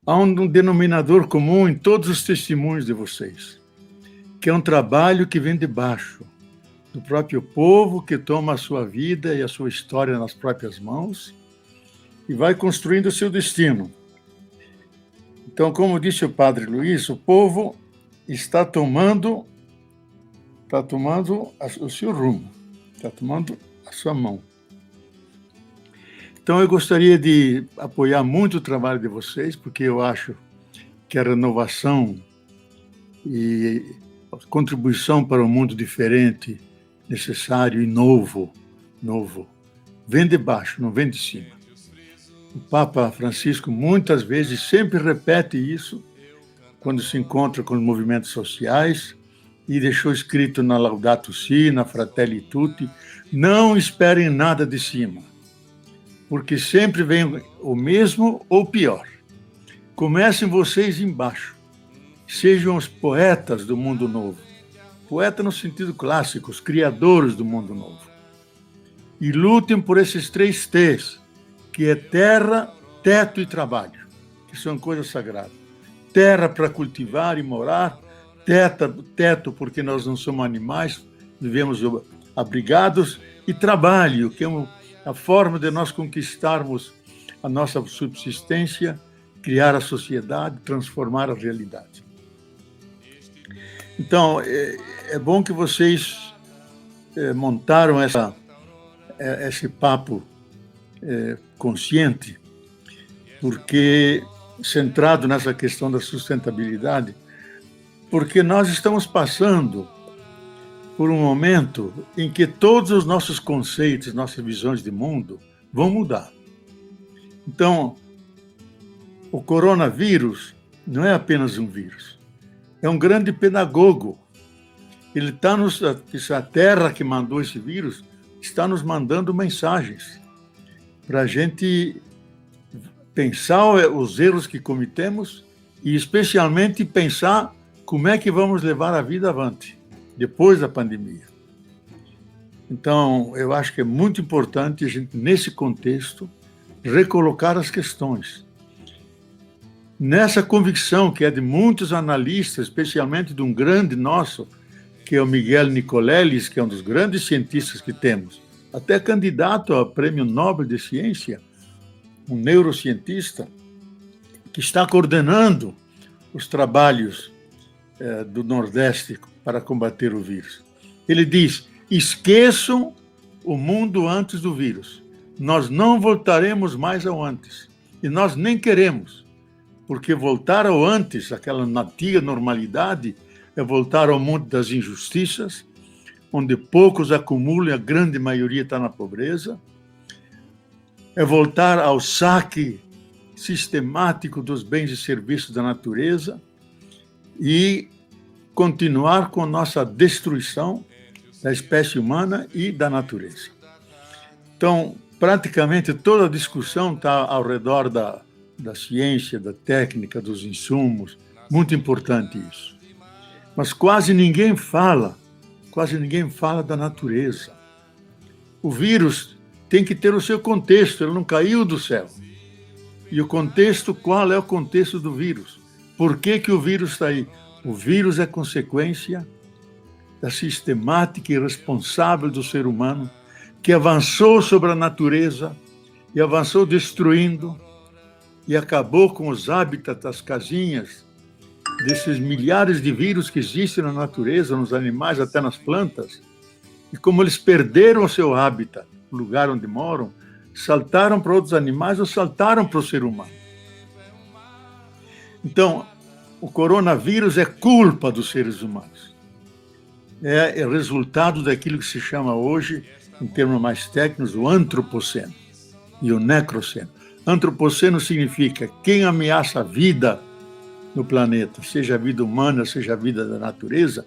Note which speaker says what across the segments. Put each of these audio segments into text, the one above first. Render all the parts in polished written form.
Speaker 1: Há um denominador comum em todos os testemunhos de vocês, que é um trabalho que vem de baixo, do próprio povo que toma a sua vida e a sua história nas próprias mãos e vai construindo o seu destino. Então, como disse o Padre Luiz, o povo está tomando o seu rumo, está tomando a sua mão. Então, eu gostaria de apoiar muito o trabalho de vocês, porque eu acho que a renovação e a contribuição para um mundo diferente, necessário e novo, vem de baixo, não vem de cima. O Papa Francisco muitas vezes sempre repete isso quando se encontra com os movimentos sociais e deixou escrito na Laudato Si, na Fratelli Tutti, não esperem nada de cima, porque sempre vem o mesmo ou pior. Comecem vocês embaixo. Sejam os poetas do mundo novo. Poeta no sentido clássico, os criadores do mundo novo. E lutem por esses 3 T's, que é terra, teto e trabalho, que são coisas sagradas. Terra para cultivar e morar, teto porque nós não somos animais, vivemos abrigados, e trabalho, que é a forma de nós conquistarmos a nossa subsistência, criar a sociedade, transformar a realidade. Então, é bom que vocês montaram esse papo consciente, porque centrado nessa questão da sustentabilidade, porque nós estamos passando por um momento em que todos os nossos conceitos, nossas visões de mundo vão mudar. Então, o coronavírus não é apenas um vírus, é um grande pedagogo. Ele está a Terra que mandou esse vírus está nos mandando mensagens para a gente pensar os erros que cometemos e, especialmente, pensar como é que vamos levar a vida avante depois da pandemia. Então, eu acho que é muito importante a gente, nesse contexto, recolocar as questões. Nessa convicção que é de muitos analistas, especialmente de um grande nosso, que é o Miguel Nicolelis, que é um dos grandes cientistas que temos, até candidato ao Prêmio Nobel de Ciência, um neurocientista, que está coordenando os trabalhos do Nordeste para combater o vírus. Ele diz: esqueçam o mundo antes do vírus. Nós não voltaremos mais ao antes. E nós nem queremos, porque voltar ao antes, aquela antiga normalidade, é voltar ao mundo das injustiças, onde poucos acumulam e a grande maioria está na pobreza. É voltar ao saque sistemático dos bens e serviços da natureza e continuar com nossa destruição da espécie humana e da natureza. Então, praticamente toda a discussão está ao redor da ciência, da técnica, dos insumos, muito importante isso. Mas quase ninguém fala da natureza. O vírus tem que ter o seu contexto, ele não caiu do céu. E o contexto, qual é o contexto do vírus? Por que o vírus está aí? O vírus é consequência da sistemática irresponsável do ser humano, que avançou sobre a natureza e avançou destruindo e acabou com os hábitats, as casinhas, desses milhares de vírus que existem na natureza, nos animais, até nas plantas. E como eles perderam o seu hábitat, o lugar onde moram, saltaram para outros animais ou saltaram para o ser humano. Então, o coronavírus é culpa dos seres humanos. É resultado daquilo que se chama hoje, em termos mais técnicos, o antropoceno e o necroceno. Antropoceno significa quem ameaça a vida no planeta, seja a vida humana, seja a vida da natureza,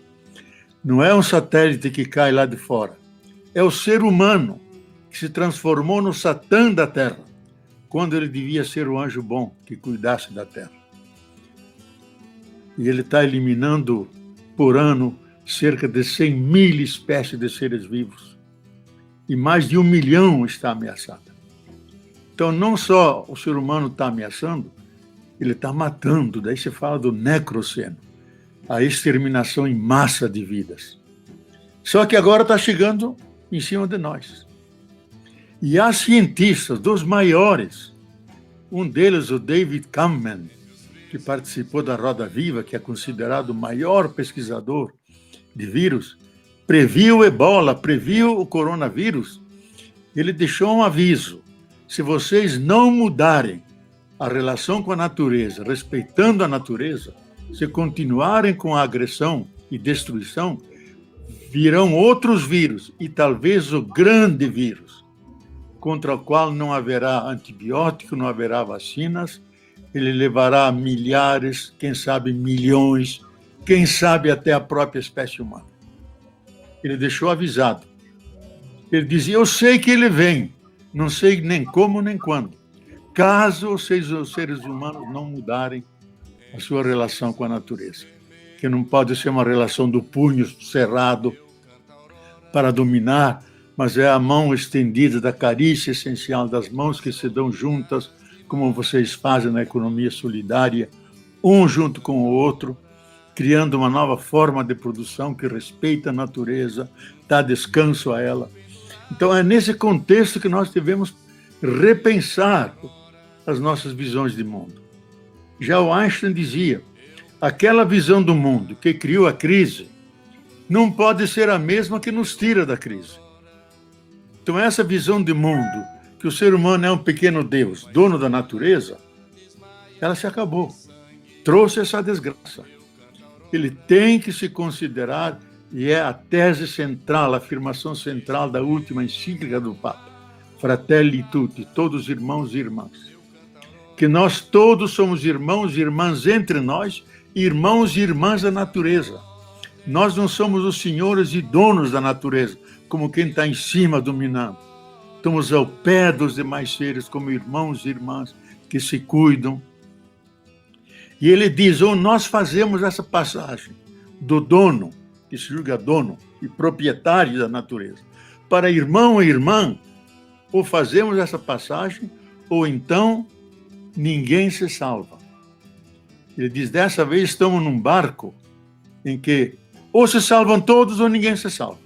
Speaker 1: não é um satélite que cai lá de fora, é o ser humano que se transformou no Satã da Terra, quando ele devia ser o anjo bom que cuidasse da Terra. E ele está eliminando por ano cerca de 100 mil espécies de seres vivos. E mais de 1 milhão está ameaçada. Então, não só o ser humano está ameaçando, ele está matando. Daí se fala do necroceno, a exterminação em massa de vidas. Só que agora está chegando em cima de nós. E há cientistas dos maiores, um deles, o David Kahneman, que participou da Roda Viva, que é considerado o maior pesquisador de vírus, previu o ebola, previu o coronavírus. Ele deixou um aviso: se vocês não mudarem a relação com a natureza, respeitando a natureza, se continuarem com a agressão e destruição, virão outros vírus, e talvez o grande vírus, contra o qual não haverá antibiótico, não haverá vacinas. Ele levará milhares, quem sabe milhões, quem sabe até a própria espécie humana. Ele deixou avisado. Ele dizia: eu sei que ele vem, não sei nem como nem quando, caso os seres humanos não mudarem a sua relação com a natureza, que não pode ser uma relação do punho cerrado para dominar, mas é a mão estendida da carícia essencial das mãos que se dão juntas, como vocês fazem na economia solidária, um junto com o outro, criando uma nova forma de produção que respeita a natureza, dá descanso a ela. Então, é nesse contexto que nós devemos repensar as nossas visões de mundo. Já o Einstein dizia: aquela visão do mundo que criou a crise não pode ser a mesma que nos tira da crise. Então, essa visão de mundo, que o ser humano é um pequeno Deus, dono da natureza, ela se acabou. Trouxe essa desgraça. Ele tem que se considerar, e é a tese central, a afirmação central da última encíclica do Papa, Fratelli Tutti, todos irmãos e irmãs, que nós todos somos irmãos e irmãs entre nós, irmãos e irmãs da natureza. Nós não somos os senhores e donos da natureza, como quem está em cima dominando. Estamos ao pé dos demais seres, como irmãos e irmãs que se cuidam. E ele diz: ou nós fazemos essa passagem do dono, que se julga dono e proprietário da natureza, para irmão e irmã, ou fazemos essa passagem, ou então ninguém se salva. Ele diz: dessa vez estamos num barco em que ou se salvam todos ou ninguém se salva.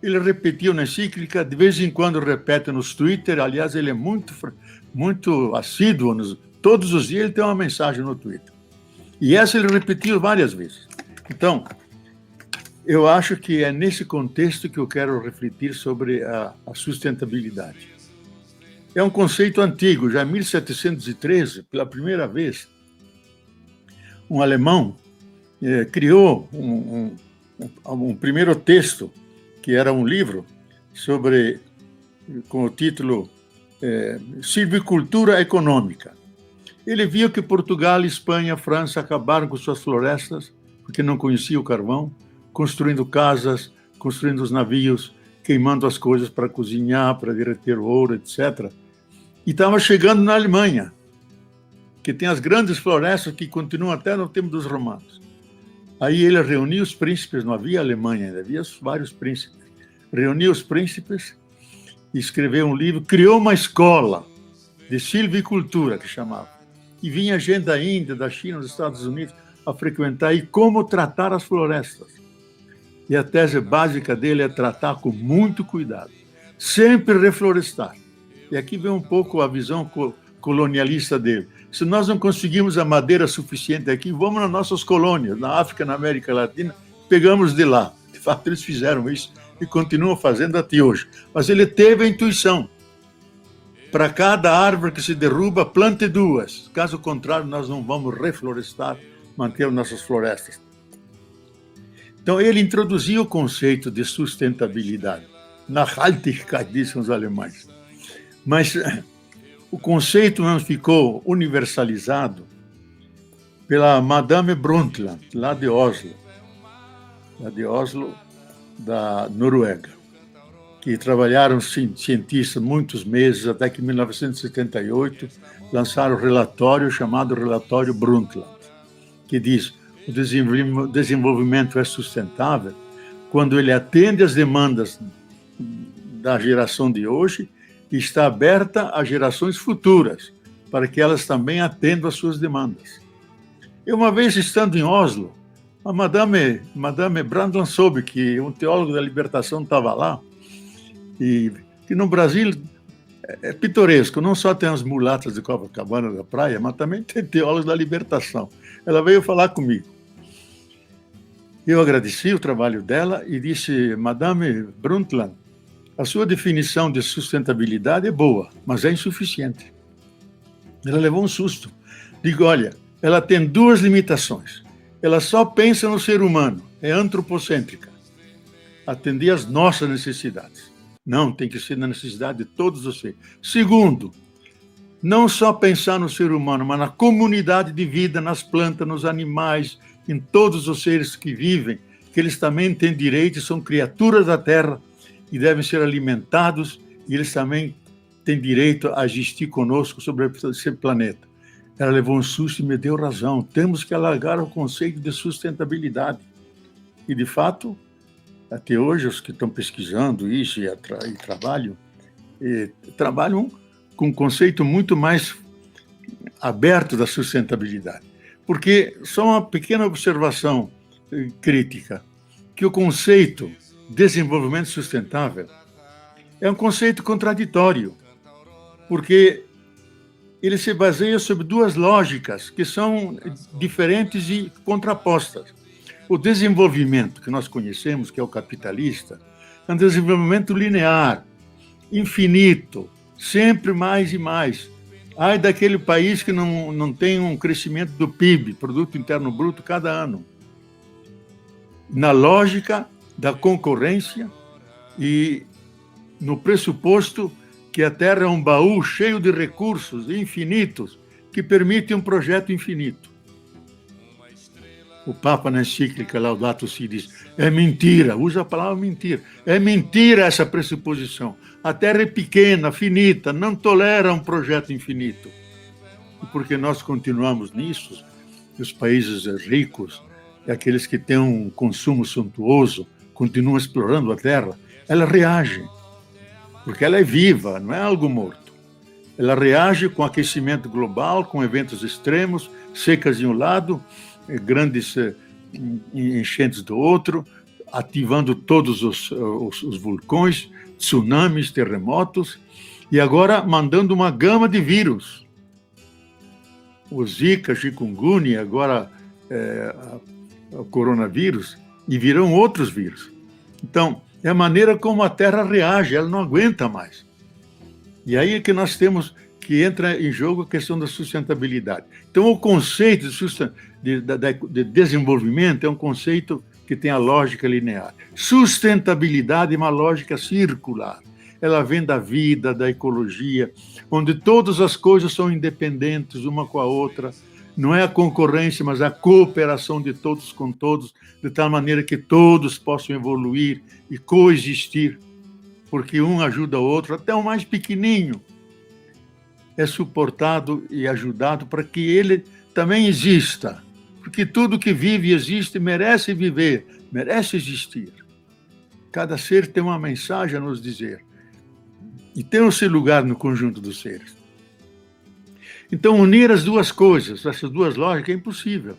Speaker 1: Ele repetiu na encíclica, de vez em quando repete nos Twitter, aliás, ele é muito assíduo, todos os dias ele tem uma mensagem no Twitter. E essa ele repetiu várias vezes. Então, eu acho que é nesse contexto que eu quero refletir sobre a sustentabilidade. É um conceito antigo, já em 1713, pela primeira vez, um alemão criou um primeiro texto, que era um livro com o título Silvicultura Econômica. Ele viu que Portugal, Espanha, França acabaram com suas florestas, porque não conheciam o carvão, construindo casas, construindo os navios, queimando as coisas para cozinhar, para derreter o ouro, etc. E estava chegando na Alemanha, que tem as grandes florestas que continuam até no tempo dos romanos. Aí ele reuniu os príncipes, não havia Alemanha ainda, havia vários príncipes. Reuniu os príncipes, escreveu um livro, criou uma escola de silvicultura, que chamava. E vinha gente da Índia, da China, dos Estados Unidos a frequentar, e como tratar as florestas. E a tese básica dele é tratar com muito cuidado, sempre reflorestar. E aqui vem um pouco a visão colonialista dele. Se nós não conseguimos a madeira suficiente aqui, vamos nas nossas colônias, na África, na América Latina, pegamos de lá. De fato, eles fizeram isso e continuam fazendo até hoje. Mas ele teve a intuição: para cada árvore que se derruba, plante duas. Caso contrário, nós não vamos reflorestar, manter nossas florestas. Então, ele introduziu o conceito de sustentabilidade. Nachhaltigkeit, dizem os alemães. Mas o conceito não ficou universalizado pela Madame Brundtland, lá de Oslo, da Noruega, que trabalharam cientistas muitos meses, até que em 1978 lançaram um relatório chamado Relatório Brundtland, que diz: o desenvolvimento é sustentável quando ele atende às demandas da geração de hoje e está aberta a gerações futuras, para que elas também atendam às suas demandas. Eu, uma vez estando em Oslo, a Madame Brandon soube que um teólogo da libertação estava lá, e que no Brasil é pitoresco, não só tem as mulatas de Copacabana da praia, mas também tem teólogos da libertação. Ela veio falar comigo. Eu agradeci o trabalho dela e disse: Madame Brundtland, a sua definição de sustentabilidade é boa, mas é insuficiente. Ela levou um susto. Digo: olha, ela tem duas limitações. Ela só pensa no ser humano, é antropocêntrica. Atender às nossas necessidades. Não, tem que ser na necessidade de todos os seres. Segundo, não só pensar no ser humano, mas na comunidade de vida, nas plantas, nos animais, em todos os seres que vivem, que eles também têm direito, são criaturas da Terra e devem ser alimentados, e eles também têm direito a existir conosco sobre esse planeta. Ela levou um susto e me deu razão. Temos que alargar o conceito de sustentabilidade. E, de fato, até hoje, os que estão pesquisando isso e trabalham com um conceito muito mais aberto da sustentabilidade. Porque, só uma pequena observação crítica, que o conceito desenvolvimento sustentável é um conceito contraditório, porque ele se baseia sobre duas lógicas que são diferentes e contrapostas. O desenvolvimento que nós conhecemos, que é o capitalista, é um desenvolvimento linear, infinito, sempre mais e mais. Ai daquele país que não tem um crescimento do PIB, Produto Interno Bruto, cada ano. Na lógica da concorrência e no pressuposto que a Terra é um baú cheio de recursos infinitos que permite um projeto infinito. O Papa, na encíclica Laudato Si, diz: é mentira, usa a palavra mentira. É mentira essa pressuposição. A Terra é pequena, finita, não tolera um projeto infinito. E porque nós continuamos nisso, os países ricos, aqueles que têm um consumo suntuoso, continuam explorando a Terra, ela reage. Porque ela é viva, não é algo morto. Ela reage com aquecimento global, com eventos extremos, secas de um lado, grandes enchentes do outro, ativando todos os vulcões, tsunamis, terremotos, e agora mandando uma gama de vírus. O Zika, chikungunya, agora o coronavírus, e virão outros vírus. Então, é a maneira como a Terra reage, ela não aguenta mais. E aí é que nós temos que entra em jogo a questão da sustentabilidade. Então, o conceito de desenvolvimento é um conceito que tem a lógica linear. Sustentabilidade é uma lógica circular. Ela vem da vida, da ecologia, onde todas as coisas são independentes uma com a outra. Não é a concorrência, mas a cooperação de todos com todos, de tal maneira que todos possam evoluir e coexistir, porque um ajuda o outro, até o mais pequenininho é suportado e ajudado para que ele também exista, porque tudo que vive e existe merece viver, merece existir. Cada ser tem uma mensagem a nos dizer e tem o seu lugar no conjunto dos seres. Então, unir as duas coisas, essas duas lógicas, é impossível.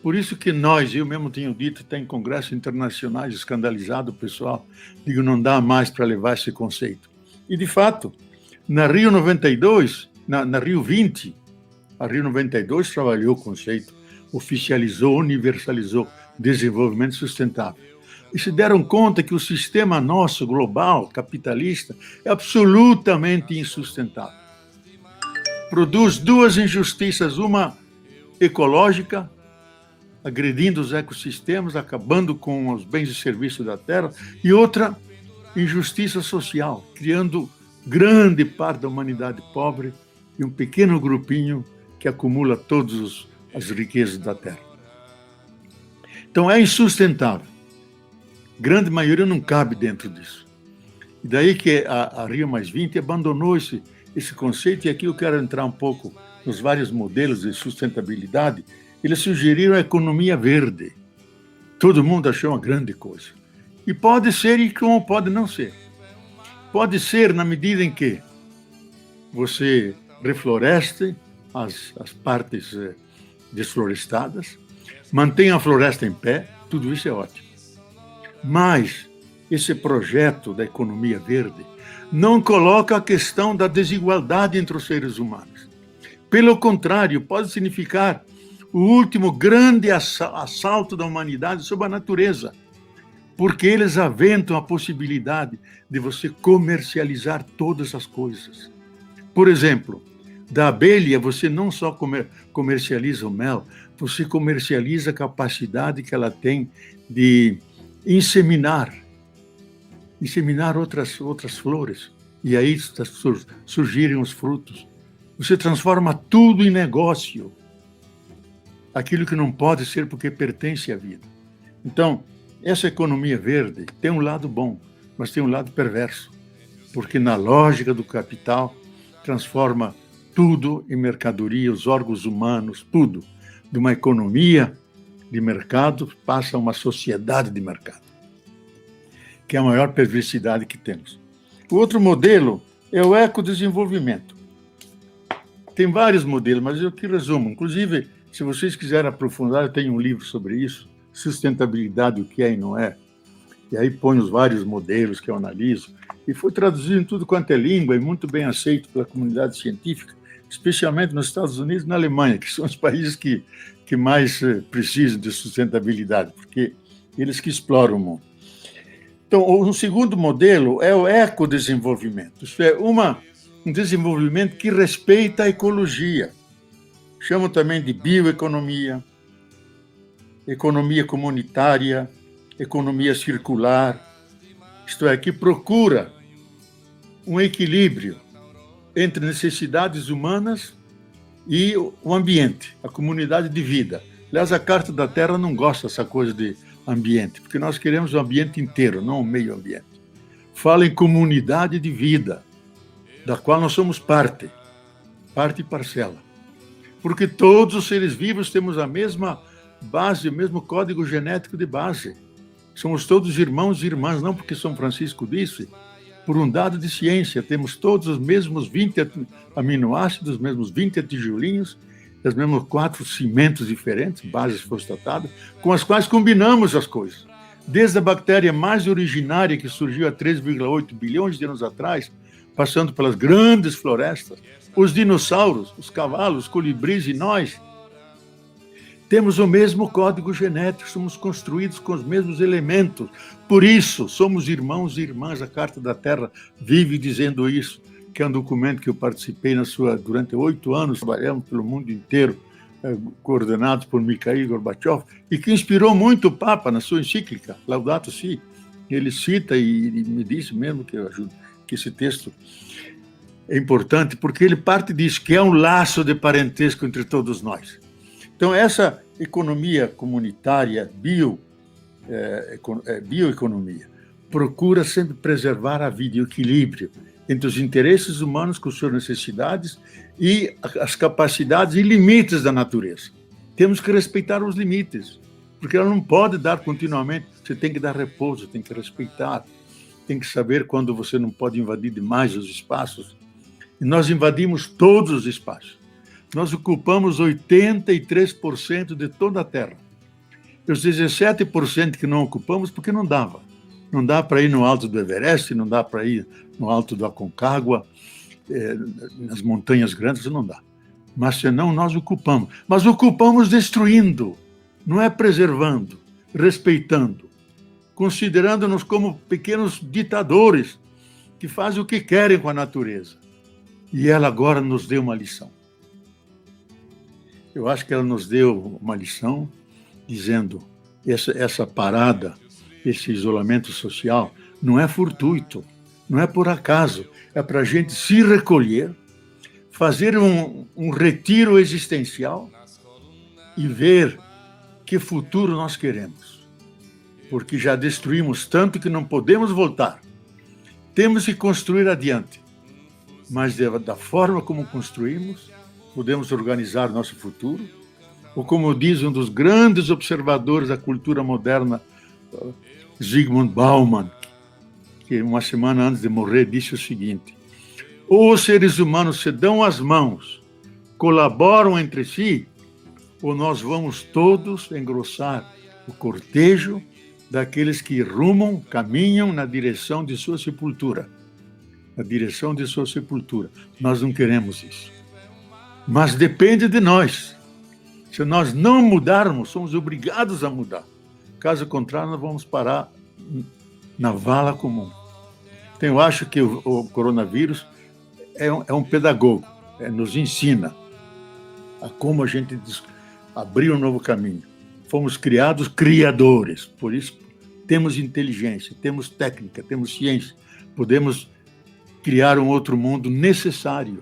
Speaker 1: Por isso que nós, eu mesmo tenho dito, tem congressos internacionais escandalizado o pessoal, digo, não dá mais para levar esse conceito. E, de fato, na Rio 92, na Rio 20, a Rio 92 trabalhou o conceito, oficializou, universalizou desenvolvimento sustentável. E se deram conta que o sistema nosso, global, capitalista, é absolutamente insustentável. Produz duas injustiças, uma ecológica, agredindo os ecossistemas, acabando com os bens e serviços da terra, e outra injustiça social, criando grande parte da humanidade pobre e um pequeno grupinho que acumula todas as riquezas da terra. Então é insustentável. Grande maioria não cabe dentro disso. E daí que a Rio +20 abandonou esse conceito, e aqui eu quero entrar um pouco nos vários modelos de sustentabilidade. Eles sugeriram a economia verde. Todo mundo achou uma grande coisa. E pode ser e como pode não ser. Pode ser na medida em que você refloreste as partes desflorestadas, mantenha a floresta em pé, tudo isso é ótimo. Mas esse projeto da economia verde não coloca a questão da desigualdade entre os seres humanos. Pelo contrário, pode significar o último grande assalto da humanidade sobre a natureza, porque eles aventam a possibilidade de você comercializar todas as coisas. Por exemplo, da abelha, você não só comercializa o mel, você comercializa a capacidade que ela tem de inseminar outras flores, e aí surgirem os frutos. Você transforma tudo em negócio, aquilo que não pode ser porque pertence à vida. Então, essa economia verde tem um lado bom, mas tem um lado perverso, porque na lógica do capital transforma tudo em mercadoria, os órgãos humanos, tudo. De uma economia de mercado passa a uma sociedade de mercado, que é a maior perversidade que temos. O outro modelo é o ecodesenvolvimento. Tem vários modelos, mas eu que resumo. Inclusive, se vocês quiserem aprofundar, eu tenho um livro sobre isso, Sustentabilidade, o que é e não é. E aí põe os vários modelos que eu analiso. E foi traduzido em tudo quanto é língua e muito bem aceito pela comunidade científica, especialmente nos Estados Unidos e na Alemanha, que são os países que mais precisam de sustentabilidade, porque eles que exploram o mundo. Então, o segundo modelo é o ecodesenvolvimento. Isso é um desenvolvimento que respeita a ecologia. Chamam também de bioeconomia, economia comunitária, economia circular. Isto é, que procura um equilíbrio entre necessidades humanas e o ambiente, a comunidade de vida. Aliás, a Carta da Terra não gosta dessa coisa de ambiente, porque nós queremos o ambiente inteiro, não o meio ambiente. Fala em comunidade de vida, da qual nós somos parte e parcela. Porque todos os seres vivos temos a mesma base, o mesmo código genético de base. Somos todos irmãos e irmãs, não porque São Francisco disse, por um dado de ciência, temos todos os mesmos 20 aminoácidos, os mesmos 20 tijolinhos, os mesmos 4 cimentos diferentes, bases fosfatadas, com as quais combinamos as coisas. Desde a bactéria mais originária, que surgiu há 3,8 bilhões de anos atrás, passando pelas grandes florestas, os dinossauros, os cavalos, os colibris e nós, temos o mesmo código genético, somos construídos com os mesmos elementos. Por isso, somos irmãos e irmãs. A Carta da Terra vive dizendo isso, que é um documento que eu participei durante 8 anos, trabalhamos pelo mundo inteiro, coordenados por Mikhail Gorbachev, e que inspirou muito o Papa na sua encíclica, Laudato Si. Ele cita e me disse mesmo que eu ajudo, que esse texto é importante, porque ele parte disso, que é um laço de parentesco entre todos nós. Então, essa economia comunitária, bioeconomia, procura sempre preservar a vida e o equilíbrio entre os interesses humanos com suas necessidades e as capacidades e limites da natureza. Temos que respeitar os limites, porque ela não pode dar continuamente, você tem que dar repouso, tem que respeitar, tem que saber quando você não pode invadir demais os espaços. E nós invadimos todos os espaços. Nós ocupamos 83% de toda a Terra. E os 17% que não ocupamos, porque não dava. Não dá para ir no alto do Everest, não dá para ir no alto do Aconcagua, nas montanhas grandes, não dá. Mas senão nós ocupamos. Mas ocupamos destruindo, não é preservando, respeitando, considerando-nos como pequenos ditadores que fazem o que querem com a natureza. E ela agora nos deu uma lição. Eu acho que ela nos deu uma lição dizendo essa parada, esse isolamento social, não é fortuito, não é por acaso, é para a gente se recolher, fazer um retiro existencial e ver que futuro nós queremos. Porque já destruímos tanto que não podemos voltar. Temos que construir adiante. Mas da forma como construímos, podemos organizar nosso futuro, ou como diz um dos grandes observadores da cultura moderna, Zygmunt Bauman, que uma semana antes de morrer disse o seguinte: Ou os seres humanos se dão as mãos, colaboram entre si, ou nós vamos todos engrossar o cortejo daqueles que rumam, caminham na direção de sua sepultura. Na direção de sua sepultura. Nós não queremos isso. Mas depende de nós. Se nós não mudarmos, somos obrigados a mudar. Caso contrário, nós vamos parar na vala comum. Então, eu acho que o coronavírus é um pedagogo, nos ensina a como a gente abrir um novo caminho. Fomos criados criadores, por isso temos inteligência, temos técnica, temos ciência, podemos criar um outro mundo necessário,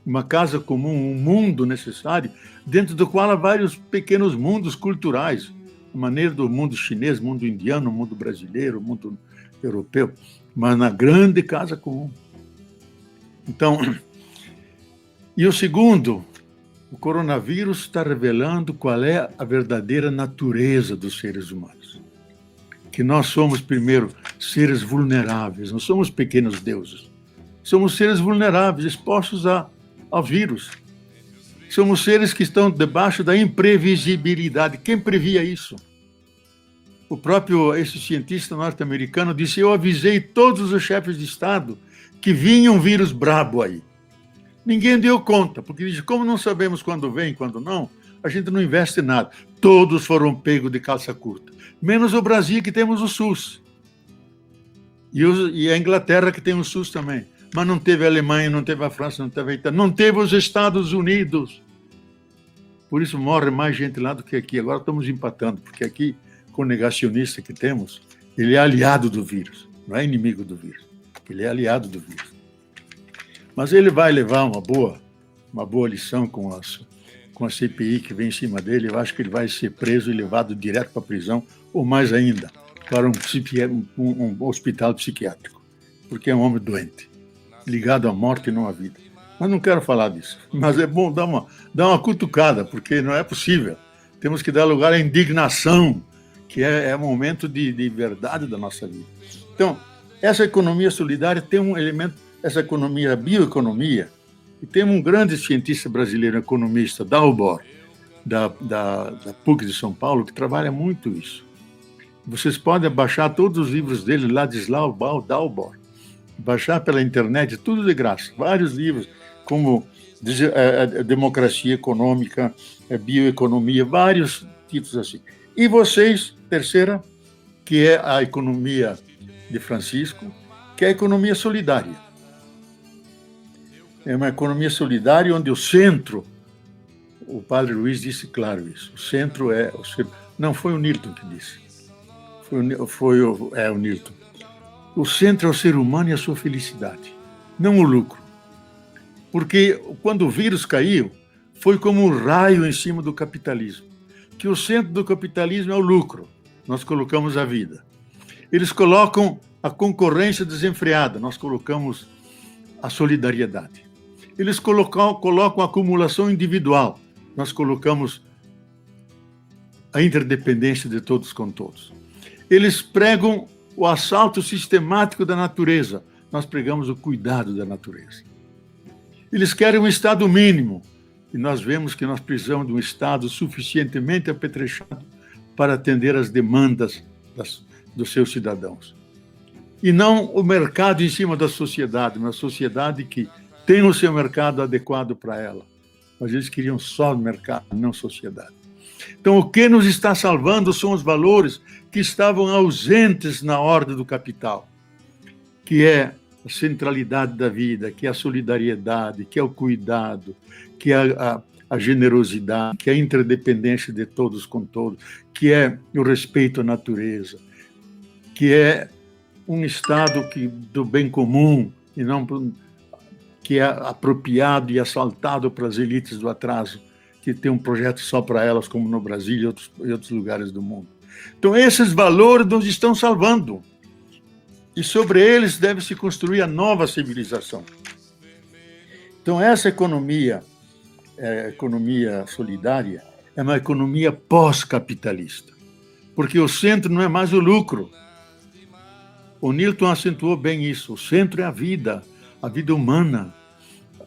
Speaker 1: uma casa comum, um mundo necessário, dentro do qual há vários pequenos mundos culturais, a maneira do mundo chinês, mundo indiano, mundo brasileiro, mundo europeu, mas na grande casa comum. Então, e o segundo, o coronavírus está revelando qual é a verdadeira natureza dos seres humanos. Que nós somos, primeiro, seres vulneráveis, não somos pequenos deuses. Somos seres vulneráveis, expostos ao vírus. Somos seres que estão debaixo da imprevisibilidade. Quem previa isso? Esse cientista norte-americano disse: eu avisei todos os chefes de Estado que vinha um vírus brabo aí. Ninguém deu conta, porque diz, como não sabemos quando vem e quando não, a gente não investe nada. Todos foram pegos de calça curta, menos o Brasil, que temos o SUS. E a Inglaterra, que tem o SUS também. Mas não teve a Alemanha, não teve a França, não teve a Itália, não teve os Estados Unidos. Por isso morre mais gente lá do que aqui. Agora estamos empatando, porque aqui, com o negacionista que temos, ele é aliado do vírus, não é inimigo do vírus. Ele é aliado do vírus. Mas ele vai levar uma boa lição com a CPI que vem em cima dele. Eu acho que ele vai ser preso e levado direto para a prisão, ou mais ainda, para um hospital psiquiátrico, porque é um homem doente, ligado à morte e não à vida. Mas não quero falar disso. Mas é bom dar uma cutucada, porque não é possível. Temos que dar lugar à indignação, que é momento de verdade da nossa vida. Então, essa economia solidária tem um elemento, essa economia, a bioeconomia, e tem um grande cientista brasileiro, economista, Dalbor, da PUC de São Paulo, que trabalha muito isso. Vocês podem baixar todos os livros dele, Ladislau Dalbor, baixar pela internet, tudo de graça, vários livros, como Democracia Econômica, Bioeconomia, vários títulos assim. E vocês, terceira, que é a economia de Francisco, que é a economia solidária. É uma economia solidária onde o centro, o padre Luiz disse claro isso, o centro não foi o Newton que disse, foi o Newton. O centro é o ser humano e a sua felicidade, não o lucro. Porque quando o vírus caiu, foi como um raio em cima do capitalismo, que o centro do capitalismo é o lucro, nós colocamos a vida. Eles colocam a concorrência desenfreada, nós colocamos a solidariedade. Eles colocam a acumulação individual, nós colocamos a interdependência de todos com todos. Eles pregam o assalto sistemático da natureza, nós pregamos o cuidado da natureza. Eles querem um Estado mínimo, e nós vemos que nós precisamos de um Estado suficientemente apetrechado para atender às demandas dos seus cidadãos. E não o mercado em cima da sociedade, uma sociedade que tem o seu mercado adequado para ela. Mas eles queriam só mercado, não sociedade. Então, o que nos está salvando são os valores que estavam ausentes na ordem do capital, que é a centralidade da vida, que é a solidariedade, que é o cuidado, que é a generosidade, que é a interdependência de todos com todos, que é o respeito à natureza, que é um Estado do bem comum, e não que é apropriado e assaltado para as elites do atraso, que tem um projeto só para elas, como no Brasil e outros lugares do mundo. Então, esses valores nos estão salvando. E sobre eles deve se construir a nova civilização. Então, essa economia solidária, é uma economia pós-capitalista, porque o centro não é mais o lucro. O Newton acentuou bem isso. O centro é a vida humana,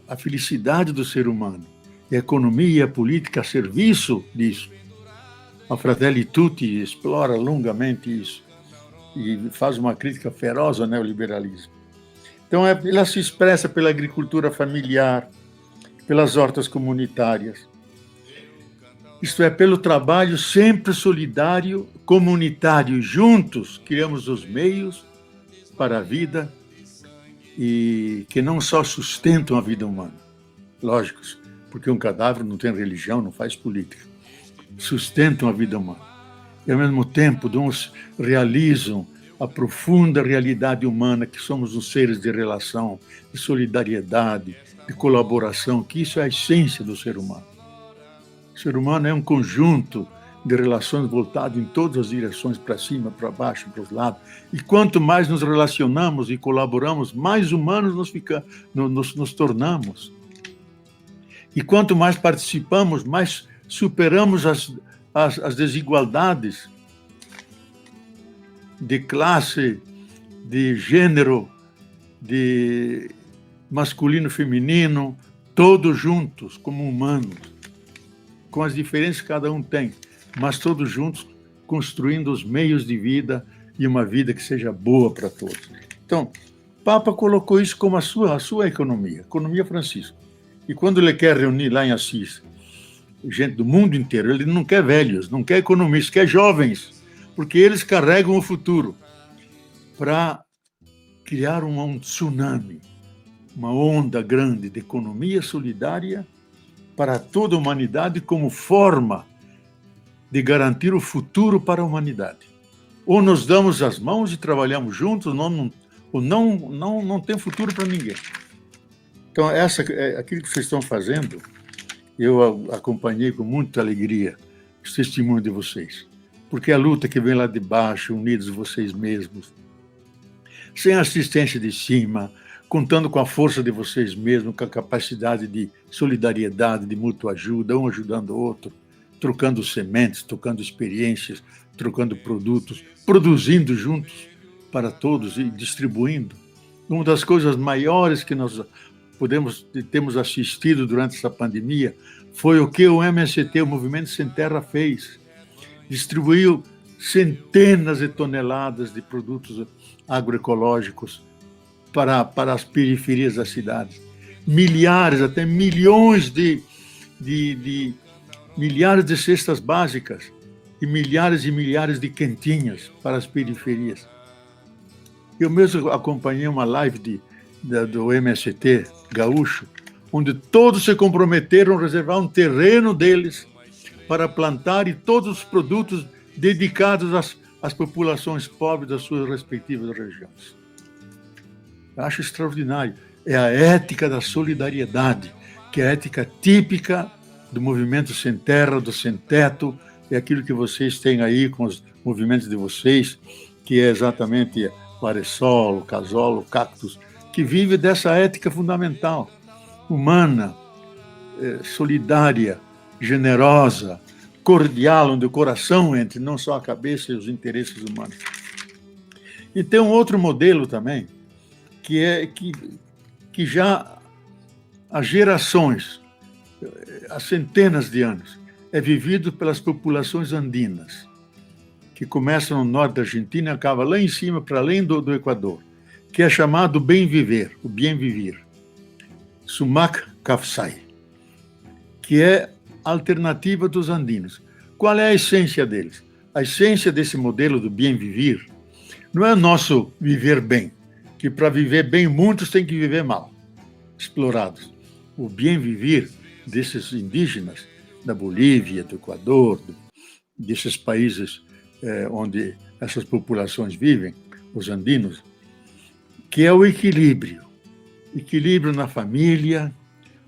Speaker 1: a felicidade do ser humano. E a economia e a política a serviço disso. A Fratelli Tutti explora longamente isso e faz uma crítica feroz ao neoliberalismo. Então, ela se expressa pela agricultura familiar, pelas hortas comunitárias. Isto é, pelo trabalho sempre solidário, comunitário. Juntos criamos os meios para a vida e que não só sustentam a vida humana. Lógico, porque um cadáver não tem religião, não faz política. Sustentam a vida humana. E, ao mesmo tempo, realizam a profunda realidade humana que somos os seres de relação, de solidariedade, de colaboração, que isso é a essência do ser humano. O ser humano é um conjunto de relações voltadas em todas as direções, para cima, para baixo, para os lados. E quanto mais nos relacionamos e colaboramos, mais humanos nos tornamos. E quanto mais participamos, mais superamos as desigualdades de classe, de gênero, de masculino, feminino, todos juntos, como humanos, com as diferenças que cada um tem, mas todos juntos construindo os meios de vida e uma vida que seja boa para todos. Então, o Papa colocou isso como a sua economia Francisco. E quando ele quer reunir lá em Assis gente do mundo inteiro, ele não quer velhos, não quer economistas, quer jovens, porque eles carregam o futuro para criar um tsunami, uma onda grande de economia solidária para toda a humanidade como forma de garantir o futuro para a humanidade. Ou nos damos as mãos e trabalhamos juntos, ou não tem futuro para ninguém. Então, aquilo que vocês estão fazendo, eu acompanhei com muita alegria os testemunhos de vocês, porque a luta que vem lá de baixo, unidos vocês mesmos, sem assistência de cima, contando com a força de vocês mesmos, com a capacidade de solidariedade, de mútua ajuda, um ajudando o outro, trocando sementes, trocando experiências, trocando produtos, produzindo juntos para todos e distribuindo. Uma das coisas maiores que nós temos assistido durante essa pandemia foi o que o MST, o Movimento Sem Terra, fez. Distribuiu centenas de toneladas de produtos agroecológicos para as periferias da cidade. Milhares, até milhões milhares de cestas básicas e milhares de quentinhas para as periferias. Eu mesmo acompanhei uma live do MST gaúcho, onde todos se comprometeram a reservar um terreno deles para plantar e todos os produtos dedicados às populações pobres das suas respectivas regiões. Eu acho extraordinário. É a ética da solidariedade, que é a ética típica do movimento sem terra, do sem teto, é aquilo que vocês têm aí com os movimentos de vocês, que é exatamente o Aresol, o Casol, o Cactus, que vive dessa ética fundamental, humana, solidária, generosa, cordial, onde o coração entra, não só a cabeça e os interesses humanos. E tem um outro modelo também, que já há gerações, há centenas de anos, é vivido pelas populações andinas, que começam no norte da Argentina e acaba lá em cima, para além do Equador, que é chamado bem viver, o bem viver, Sumac Kafsai, que é a alternativa dos andinos. Qual é a essência deles? A essência desse modelo do bem viver não é nosso viver bem, que para viver bem muitos têm que viver mal, explorados. O bem viver desses indígenas da Bolívia, do Equador, desses países onde essas populações vivem, os andinos, que é o equilíbrio na família,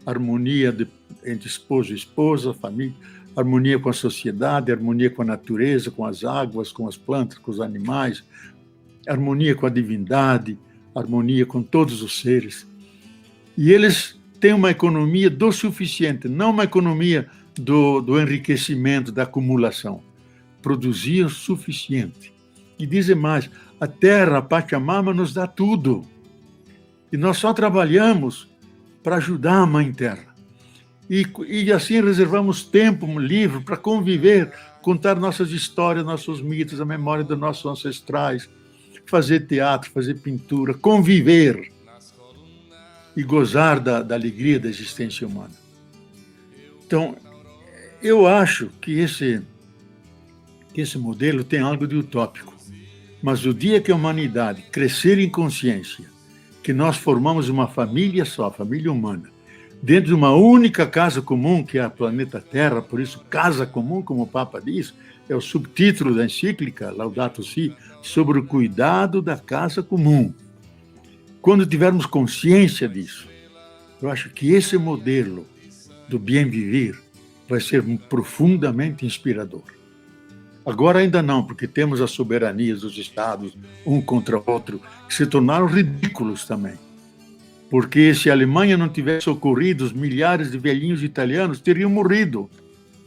Speaker 1: harmonia entre esposo e esposa, família, harmonia com a sociedade, harmonia com a natureza, com as águas, com as plantas, com os animais, harmonia com a divindade, harmonia com todos os seres. E eles têm uma economia do suficiente, não uma economia do enriquecimento, da acumulação. Produzir o suficiente. E dizem mais, a terra, a Pachamama, nos dá tudo. E nós só trabalhamos para ajudar a Mãe Terra. E assim reservamos tempo livre para conviver, contar nossas histórias, nossos mitos, a memória dos nossos ancestrais, fazer teatro, fazer pintura, conviver e gozar da alegria da existência humana. Então, eu acho que esse modelo tem algo de utópico, mas o dia que a humanidade crescer em consciência, que nós formamos uma família só, a família humana, dentro de uma única casa comum, que é a planeta Terra, por isso casa comum, como o Papa diz, é o subtítulo da encíclica Laudato Si, sobre o cuidado da casa comum. Quando tivermos consciência disso, eu acho que esse modelo do bem viver vai ser profundamente inspirador. Agora ainda não, porque temos as soberanias dos estados, um contra o outro, que se tornaram ridículos também. Porque se a Alemanha não tivesse socorrido os milhares de velhinhos italianos, teriam morrido.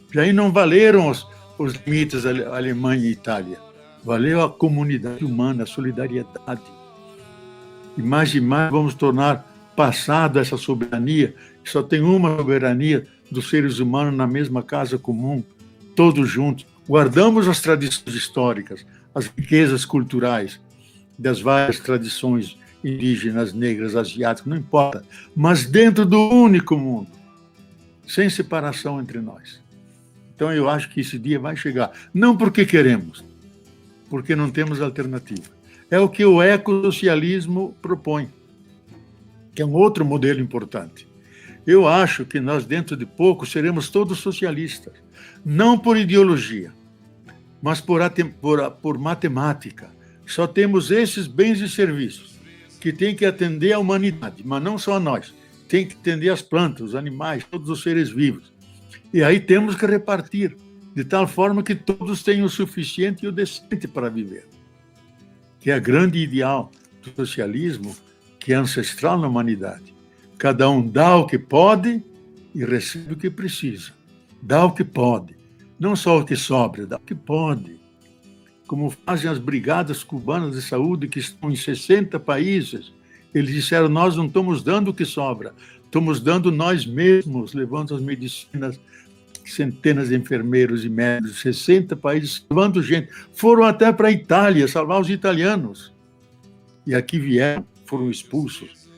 Speaker 1: Já aí não valeram os limites da Alemanha e Itália. Valeu a comunidade humana, a solidariedade. E mais vamos tornar passada essa soberania, que só tem uma soberania dos seres humanos na mesma casa comum, todos juntos. Guardamos as tradições históricas, as riquezas culturais das várias tradições indígenas, negras, asiáticas, não importa, mas dentro do único mundo, sem separação entre nós. Então eu acho que esse dia vai chegar, não porque queremos, porque não temos alternativa. É o que o ecossocialismo propõe, que é um outro modelo importante. Eu acho que nós, dentro de pouco, seremos todos socialistas, não por ideologia, mas por matemática. Só temos esses bens e serviços que têm que atender à humanidade, mas não só a nós. Tem que atender as plantas, os animais, todos os seres vivos. E aí temos que repartir, de tal forma que todos tenham o suficiente e o decente para viver. Que é o grande ideal do socialismo, que é ancestral na humanidade. Cada um dá o que pode e recebe o que precisa. Dá o que pode. Não só o que sobra, dá o que pode. Como fazem as brigadas cubanas de saúde, que estão em 60 países. Eles disseram, nós não estamos dando o que sobra, estamos dando nós mesmos, levando as medicinas, centenas de enfermeiros e médicos, 60 países, salvando gente. Foram até para a Itália, salvar os italianos. E aqui vieram, foram expulsos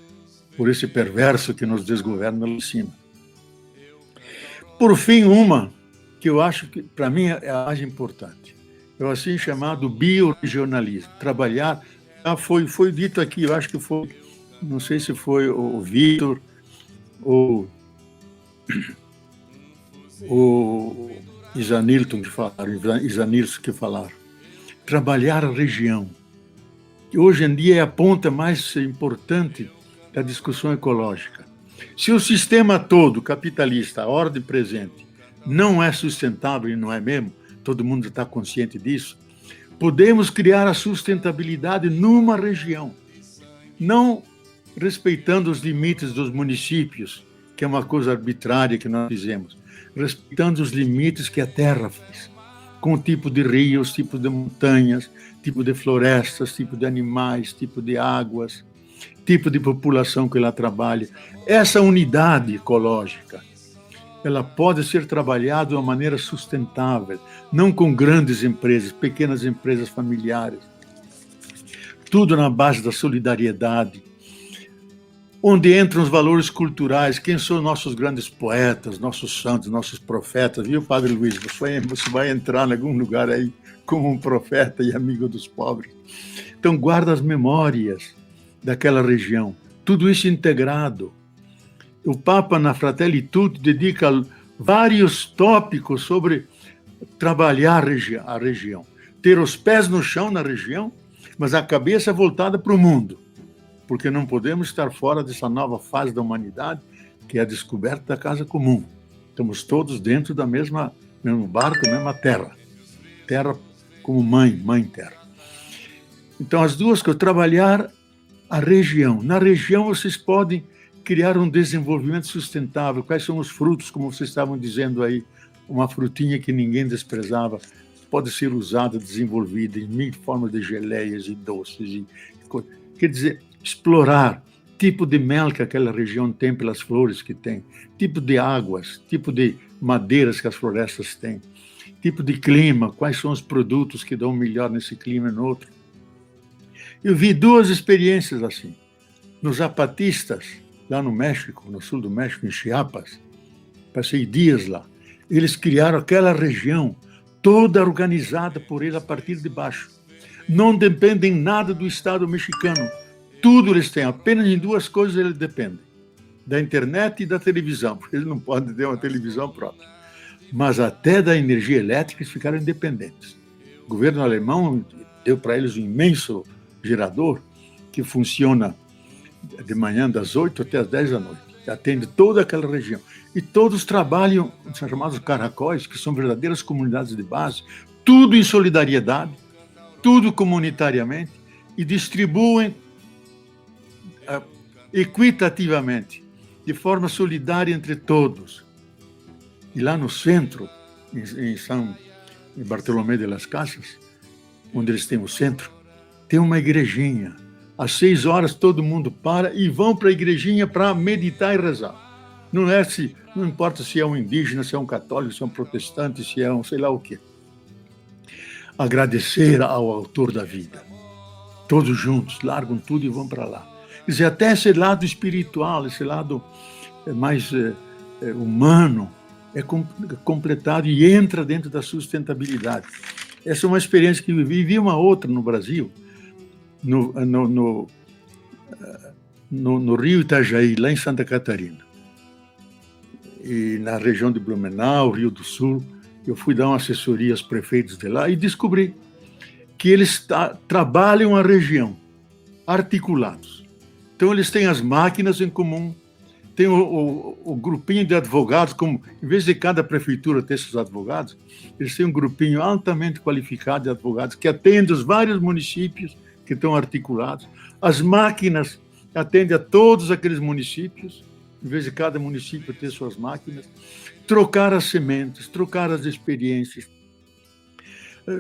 Speaker 1: por esse perverso que nos desgoverna lá em cima. Por fim, uma que eu acho que, para mim, é a mais importante. É o assim chamado biorregionalismo. Trabalhar, foi dito aqui, eu acho que foi, não sei se foi o Vitor ou o Isanilton que falaram. Trabalhar a região, que hoje em dia é a ponta mais importante da discussão ecológica. Se o sistema todo capitalista, a ordem presente, não é sustentável, e não é mesmo, todo mundo está consciente disso, podemos criar a sustentabilidade numa região, não respeitando os limites dos municípios, que é uma coisa arbitrária que nós fizemos, respeitando os limites que a terra fez, com o tipo de rios, tipo de montanhas, tipo de florestas, tipo de animais, tipo de águas, tipo de população que lá trabalha. Essa unidade ecológica, ela pode ser trabalhada de uma maneira sustentável, não com grandes empresas, pequenas empresas familiares. Tudo na base da solidariedade, onde entram os valores culturais, quem são nossos grandes poetas, nossos santos, nossos profetas, viu, Padre Luiz? Você vai entrar em algum lugar aí como um profeta e amigo dos pobres. Então, guarda as memórias daquela região, tudo isso integrado. O Papa, na Fratelli Tutti, dedica vários tópicos sobre trabalhar a região, ter os pés no chão na região, mas a cabeça voltada para o mundo, porque não podemos estar fora dessa nova fase da humanidade, que é a descoberta da casa comum. Estamos todos dentro da mesmo barco, mesma terra. Terra como mãe terra. Então, as duas coisas, trabalhar a região. Na região, vocês podem criar um desenvolvimento sustentável. Quais são os frutos, como vocês estavam dizendo aí, uma frutinha que ninguém desprezava, pode ser usada, desenvolvida em mil formas de geleias e doces. Quer dizer, explorar, tipo de mel que aquela região tem pelas flores que tem, tipo de águas, tipo de madeiras que as florestas têm, tipo de clima, quais são os produtos que dão melhor nesse clima e no outro. Eu vi duas experiências assim. Nos Zapatistas, lá no México, no sul do México, em Chiapas, passei dias lá. Eles criaram aquela região toda organizada por eles a partir de baixo. Não dependem nada do Estado mexicano. Tudo eles têm, apenas em duas coisas eles dependem. Da internet e da televisão, porque eles não podem ter uma televisão própria. Mas até da energia elétrica eles ficaram independentes. O governo alemão deu para eles um imenso gerador que funciona de manhã das 8 até as 10 da noite. Atende toda aquela região. E todos trabalham, são chamados caracóis, que são verdadeiras comunidades de base, tudo em solidariedade, tudo comunitariamente, e distribuem equitativamente, de forma solidária entre todos. E lá no centro, em São Bartolomé de las Casas, onde eles têm o centro, tem uma igrejinha. Às 6 horas todo mundo para e vão para a igrejinha para meditar e rezar. Não importa se é um indígena, se é um católico, se é um protestante, se é um sei lá o quê. Agradecer ao autor da vida. Todos juntos, largam tudo e vão para lá. Quer dizer, até esse lado espiritual, esse lado mais humano, é completado e entra dentro da sustentabilidade. Essa é uma experiência que eu vivi. Vi uma outra no Brasil, no Rio Itajaí, lá em Santa Catarina. E na região de Blumenau, Rio do Sul, eu fui dar uma assessoria aos prefeitos de lá e descobri que eles trabalham a região, articulados. Então, eles têm as máquinas em comum, tem o grupinho de advogados, como em vez de cada prefeitura ter seus advogados, eles têm um grupinho altamente qualificado de advogados que atende os vários municípios que estão articulados. As máquinas atendem a todos aqueles municípios, em vez de cada município ter suas máquinas, trocar as sementes, trocar as experiências,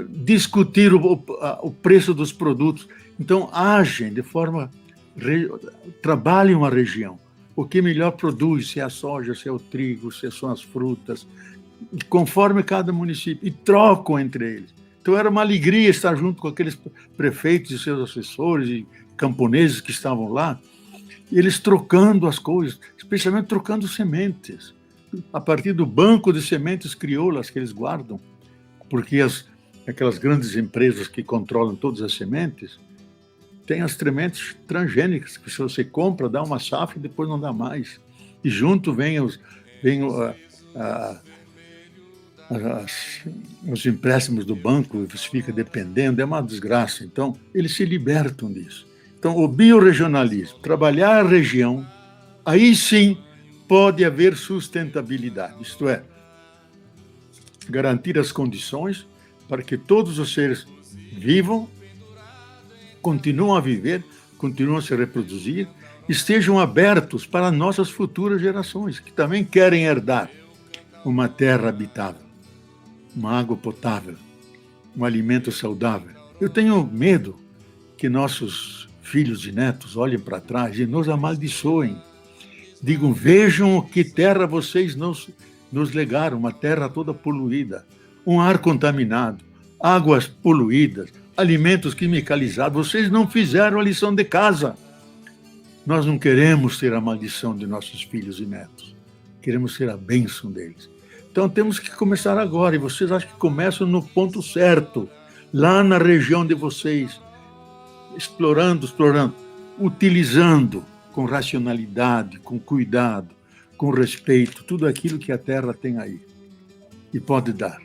Speaker 1: discutir o preço dos produtos. Então, agem de forma... trabalham a região. O que melhor produz, se é a soja, se é o trigo, se são as frutas, conforme cada município, e trocam entre eles. Então, era uma alegria estar junto com aqueles prefeitos e seus assessores e camponeses que estavam lá, e eles trocando as coisas, especialmente trocando sementes, a partir do banco de sementes crioulas que eles guardam, porque aquelas grandes empresas que controlam todas as sementes têm as sementes transgênicas, que se você compra, dá uma safra e depois não dá mais. E junto vem os empréstimos do banco, você fica dependendo, é uma desgraça. Então, eles se libertam disso. Então, o biorregionalismo, trabalhar a região, aí sim pode haver sustentabilidade, isto é, garantir as condições para que todos os seres vivam, continuam a viver, continuam a se reproduzir, estejam abertos para nossas futuras gerações, que também querem herdar uma terra habitável, uma água potável, um alimento saudável. Eu tenho medo que nossos filhos e netos olhem para trás e nos amaldiçoem. Digam, vejam que terra vocês nos legaram, uma terra toda poluída, um ar contaminado, águas poluídas, alimentos quimicalizados. Vocês não fizeram a lição de casa. Nós não queremos ter a maldição de nossos filhos e netos. Queremos ser a bênção deles. Então temos que começar agora. E vocês acham que começam no ponto certo, lá na região de vocês, explorando, utilizando com racionalidade, com cuidado, com respeito, tudo aquilo que a terra tem aí e pode dar.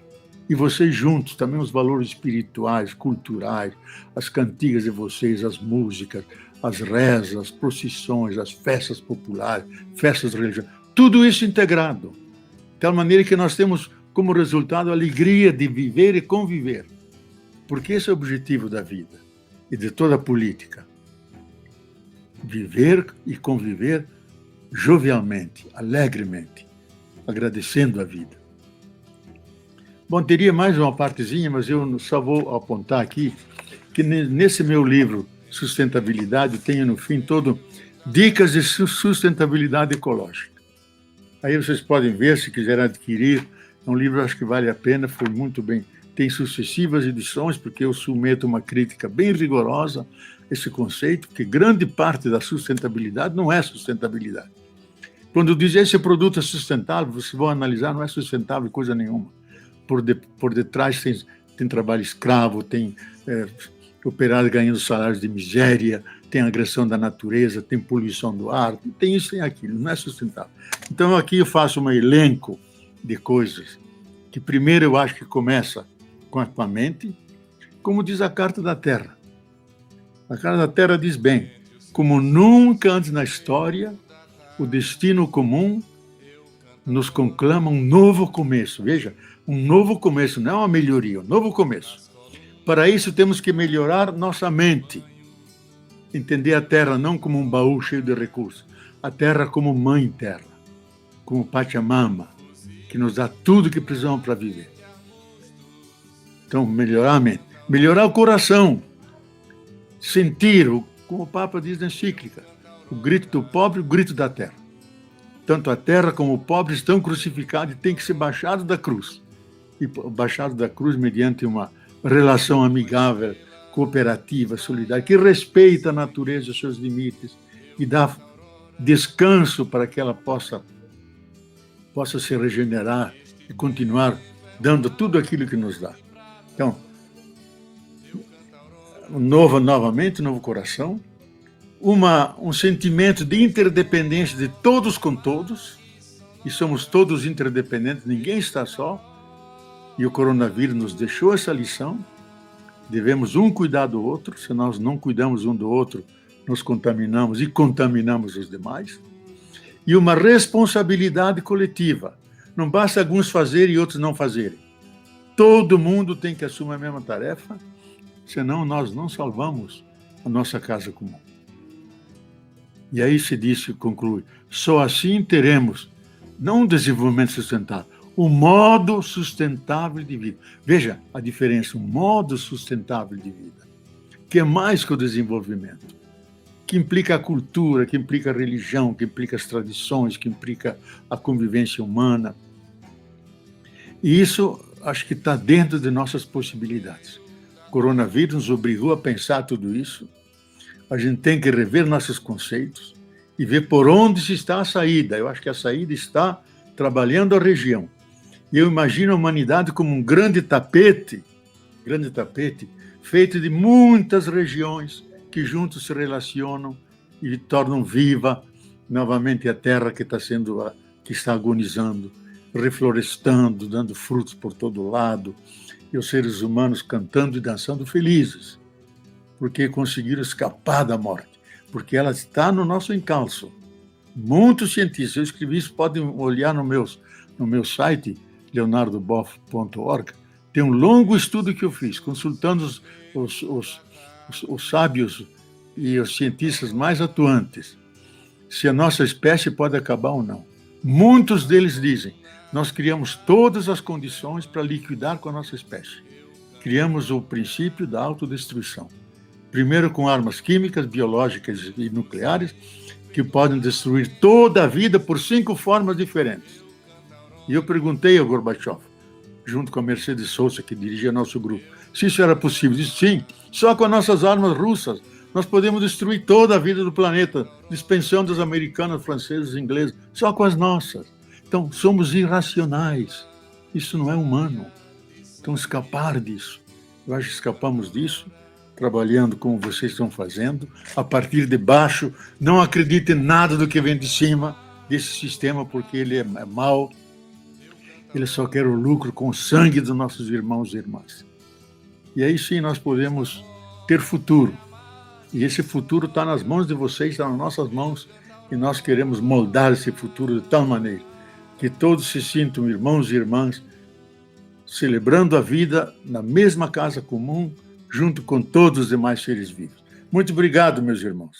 Speaker 1: E vocês juntos, também os valores espirituais, culturais, as cantigas de vocês, as músicas, as rezas, as procissões, as festas populares, festas religiosas, tudo isso integrado. De tal maneira que nós temos como resultado a alegria de viver e conviver. Porque esse é o objetivo da vida e de toda a política. Viver e conviver jovialmente, alegremente, agradecendo a vida. Bom, teria mais uma partezinha, mas eu só vou apontar aqui que nesse meu livro, Sustentabilidade, tenho no fim todo Dicas de sustentabilidade ecológica. Aí vocês podem ver, se quiserem adquirir, é um livro que acho que vale a pena, foi muito bem. Tem sucessivas edições, porque eu submeto uma crítica bem rigorosa a esse conceito, porque grande parte da sustentabilidade não é sustentabilidade. Quando dizem esse produto é sustentável, vocês vão analisar, não é sustentável coisa nenhuma. Por detrás tem trabalho escravo, tem operários ganhando salários de miséria, tem agressão da natureza, tem poluição do ar, tem isso, tem aquilo, não é sustentável. Então, aqui eu faço um elenco de coisas que, primeiro, eu acho que começa com a mente, como diz a Carta da Terra. A Carta da Terra diz bem, como nunca antes na história, o destino comum nos conclama um novo começo. Veja, um novo começo, não é uma melhoria, um novo começo. Para isso, temos que melhorar nossa mente. Entender a Terra não como um baú cheio de recursos, a Terra como Mãe Terra, como Pachamama, que nos dá tudo que precisamos para viver. Então, melhorar a mente. Melhorar o coração. Sentir, como o Papa diz na encíclica, o grito do pobre e o grito da terra. Tanto a terra como o pobre estão crucificados e têm que ser baixados da cruz. E baixados da cruz mediante uma relação amigável, cooperativa, solidária, que respeita a natureza e os seus limites e dá descanso para que ela possa se regenerar e continuar dando tudo aquilo que nos dá. Então, novamente, novo coração, um sentimento de interdependência de todos com todos, e somos todos interdependentes, ninguém está só, e o coronavírus nos deixou essa lição, devemos um cuidar do outro, se nós não cuidamos um do outro, nos contaminamos e contaminamos os demais, e uma responsabilidade coletiva, não basta alguns fazerem e outros não fazerem, todo mundo tem que assumir a mesma tarefa, senão nós não salvamos a nossa casa comum. E aí se diz, conclui, só assim teremos, não um desenvolvimento sustentável, um modo sustentável de vida. Veja a diferença, um modo sustentável de vida, que é mais que o desenvolvimento, que implica a cultura, que implica a religião, que implica as tradições, que implica a convivência humana. E isso, acho que está dentro de nossas possibilidades. O coronavírus nos obrigou a pensar tudo isso. A gente tem que rever nossos conceitos e ver por onde se está a saída. Eu acho que a saída está trabalhando a região. E eu imagino a humanidade como um grande tapete, feito de muitas regiões que juntos se relacionam e tornam viva novamente a terra que está agonizando, reflorestando, dando frutos por todo lado, e os seres humanos cantando e dançando felizes, porque conseguiram escapar da morte, porque ela está no nosso encalço. Muitos cientistas, eu escrevi isso, podem olhar no meu site, leonardoboff.org, tem um longo estudo que eu fiz, consultando os sábios e os cientistas mais atuantes, se a nossa espécie pode acabar ou não. Muitos deles dizem, nós criamos todas as condições para liquidar com a nossa espécie. Criamos o princípio da autodestruição. Primeiro com armas químicas, biológicas e nucleares, que podem destruir toda a vida por 5 formas diferentes. E eu perguntei ao Gorbachev, junto com a Mercedes Sosa, que dirigia nosso grupo, se isso era possível. Disse, sim, só com as nossas armas russas nós podemos destruir toda a vida do planeta, dispensando as americanas, francesas, inglesas, só com as nossas. Então, somos irracionais. Isso não é humano. Então, escapar disso. Eu acho que escapamos disso trabalhando como vocês estão fazendo, a partir de baixo. Não acredite em nada do que vem de cima desse sistema, porque ele é mau. Ele só quer o lucro com o sangue dos nossos irmãos e irmãs. E aí sim nós podemos ter futuro. E esse futuro está nas mãos de vocês, está nas nossas mãos, e nós queremos moldar esse futuro de tal maneira que todos se sintam irmãos e irmãs, celebrando a vida na mesma casa comum, junto com todos os demais seres vivos. Muito obrigado, meus irmãos.